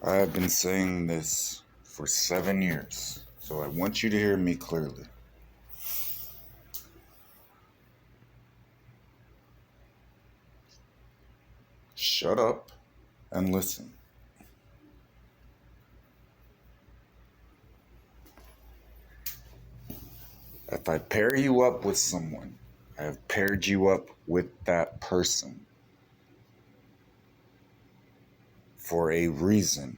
I have been saying this for 7 years, so I want you to hear me clearly. Shut up and listen. If I pair you up with someone, I have paired you up with that person for a reason.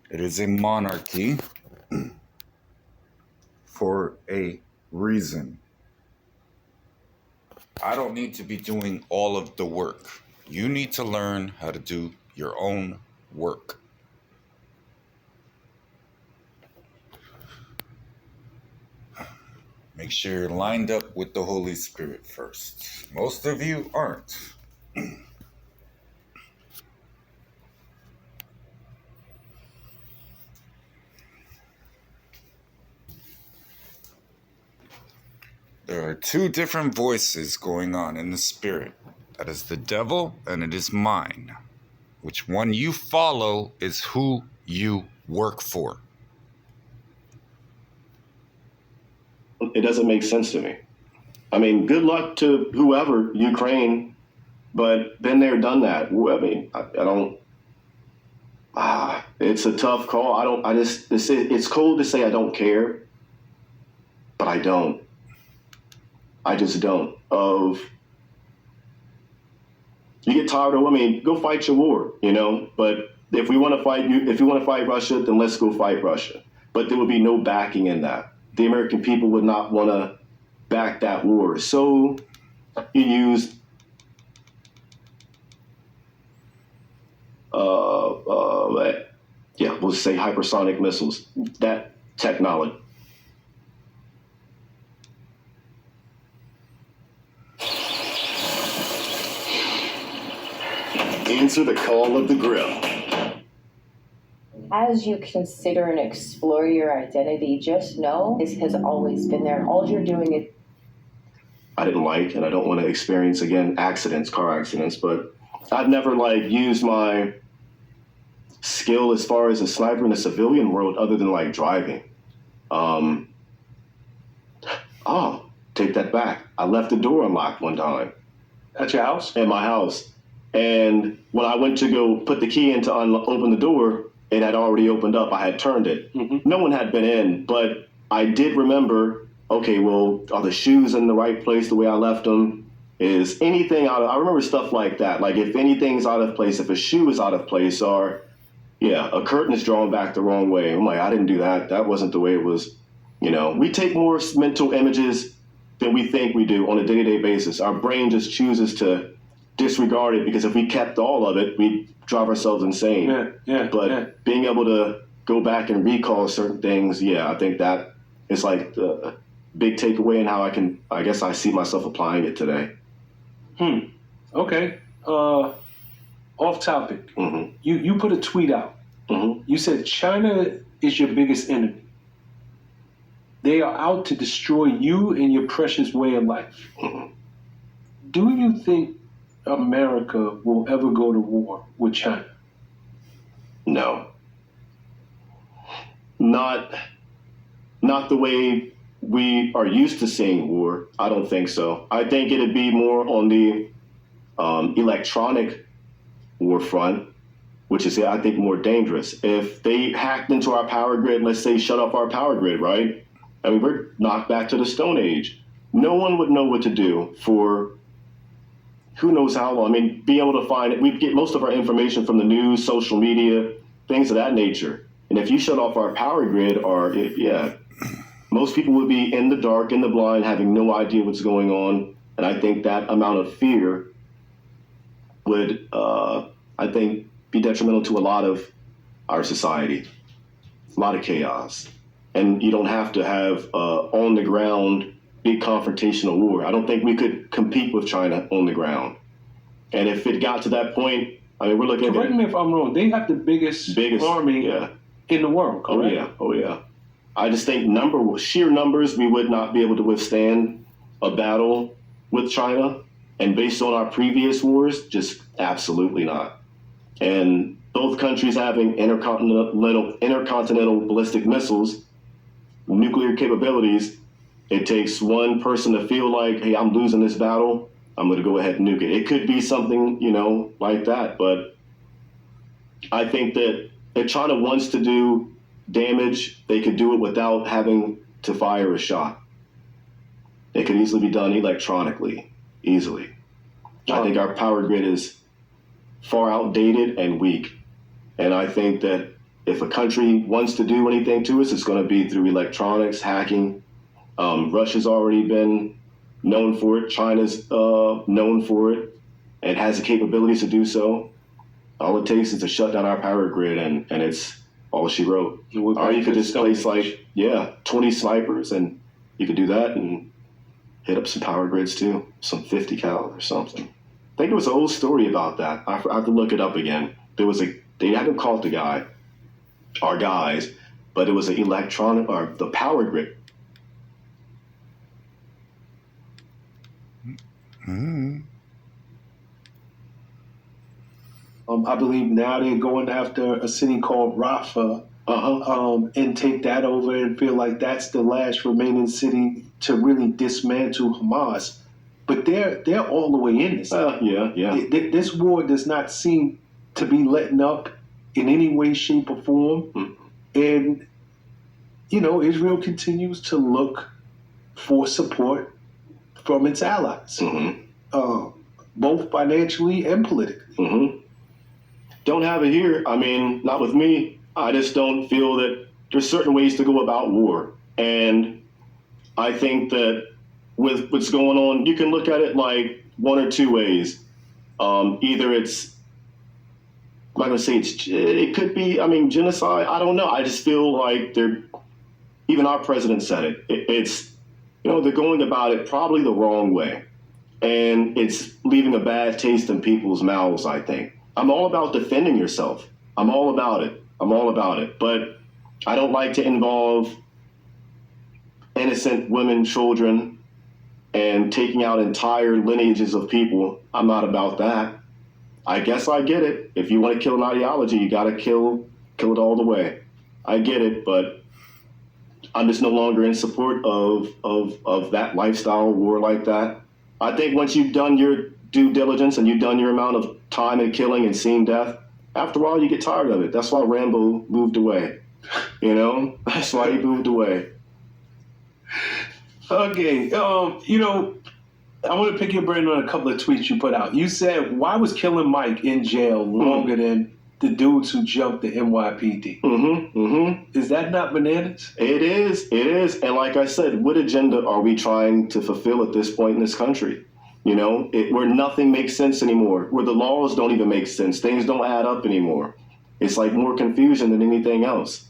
It is a monarchy for a reason. I don't need to be doing all of the work. You need to learn how to do your own work. Make sure you're lined up with the Holy Spirit first. Most of you aren't. There are two different voices going on in the spirit. That is the devil and it is mine. Which one you follow is who you work for. It doesn't make sense to me. I mean, good luck to whoever, Ukraine, but been there, done that. I mean, I don't. It's a tough call. It's cool to say I don't care, but I don't. I just don't. You get tired of, I mean, go fight your war, but if we want to fight if you want to fight Russia, then let's go fight Russia. But there would be no backing in that. The American people would not want to back that war. So you use we'll say hypersonic missiles, that technology. Answer the call of the grill. As you consider and explore your identity, just know this has always been there. All you're doing is... I didn't like, and I don't want to experience again car accidents, but I've never used my skill as far as a sniper in the civilian world other than driving. Take that back. I left the door unlocked one time. At your house? At my house. And when I went to go put the key in to open the door, it had already opened up. I had turned it. Mm-hmm. No one had been in, but I did remember, okay, well, are the shoes in the right place the way I left them? Is anything I remember stuff like that. Like if anything's out of place, if a shoe is out of place, or, a curtain is drawn back the wrong way. I'm like, I didn't do that. That wasn't the way it was. We take more mental images than we think we do on a day-to-day basis. Our brain just chooses to disregard it because if we kept all of it, we'd drive ourselves insane. But being able to go back and recall certain things, I think that is like the big takeaway and how I guess I see myself applying it today. Okay. Off topic. Mm-hmm. You put a tweet out. Mm-hmm. You said China is your biggest enemy. They are out to destroy you and your precious way of life. Mm-hmm. Do you think America will ever go to war with China? No. Not the way we are used to seeing war. I don't think so. I think it'd be more on the electronic war front, which is, I think, more dangerous. If they hacked into our power grid, let's say shut off our power grid, right? I mean, we're knocked back to the Stone Age. No one would know what to do for who knows how long. I mean, being able to find it, we get most of our information from the news, social media, things of that nature. And if you shut off our power grid, most people would be in the dark, in the blind, having no idea what's going on. And I think that amount of fear would, be detrimental to a lot of our society. A lot of chaos. And you don't have to have on the ground big confrontational war. I don't think we could compete with China on the ground. And if it got to that point, I mean, we're looking at... Correct me if I'm wrong. They have the biggest army in the world, correct? Oh, yeah. I just think sheer numbers, we would not be able to withstand a battle with China, and based on our previous wars, just absolutely not. And both countries having intercontinental ballistic missiles, nuclear capabilities, it takes one person to feel like, hey, I'm losing this battle, I'm going to go ahead and nuke it. It could be something, like that. But I think that if China wants to do damage, they could do it without having to fire a shot. It could easily be done electronically, easily. I think our power grid is far outdated and weak. And I think that if a country wants to do anything to us, it's going to be through electronics, hacking. Russia's already been known for it. China's known for it and has the capabilities to do so. All it takes is to shut down our power grid, and it's all she wrote. Or you could just place 20 snipers, and you could do that and hit up some power grids too, some 50 cal or something. I think there was an old story about that. I have to look it up again. They hadn't caught the guy, our guys, but it was an electronic, or the power grid. Mm-hmm. I believe now they're going after a city called Rafah, and take that over and feel like that's the last remaining city to really dismantle Hamas. But they're all the way in this. This war does not seem to be letting up in any way, shape, or form. And, Israel continues to look for support from its allies, both financially and politically. Don't have it here. I mean, not with me. I just don't feel that there's certain ways to go about war. And I think that with what's going on, you can look at it like one or two ways. Either it's, I'm not going to say it could be, genocide. I don't know. I just feel like even our president said it. It's, they're going about it probably the wrong way. And it's leaving a bad taste in people's mouths, I think. I'm all about defending yourself. I'm all about it. But I don't like to involve innocent women, children, and taking out entire lineages of people. I'm not about that. I guess I get it. If you want to kill an ideology, you got to kill it all the way. I get it, but I'm just no longer in support of that lifestyle, war like that. I think once you've done your due diligence and you've done your amount of time and killing and seeing death, after a while you get tired of it. That's why Rambo moved away. That's why he moved away. Okay, I want to pick your brain on a couple of tweets you put out. You said, why was Killing Mike in jail longer than the dudes who jumped the NYPD? Is that not bananas? It is. And like I said, what agenda are we trying to fulfill at this point in this country? Where nothing makes sense anymore, where the laws don't even make sense. Things don't add up anymore. It's like more confusion than anything else.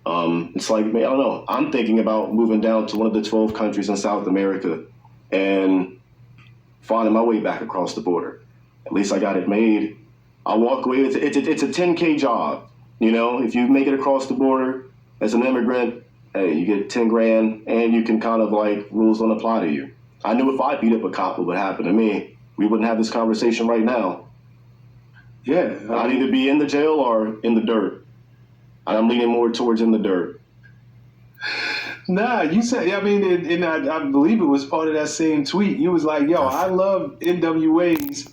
It's like, man, I don't know. I'm thinking about moving down to one of the 12 countries in South America and finding my way back across the border. At least I got it made. I'll walk away. It's a 10K job. If you make it across the border as an immigrant, hey, you get 10 grand and you can kind of like rules don't apply to you. I knew if I beat up a cop, what would happen to me. We wouldn't have this conversation right now. Yeah. I'd either be in the jail or in the dirt. And I'm leaning more towards in the dirt. Nah, you said, and I believe it was part of that same tweet. You was like, yo, I love NWAs.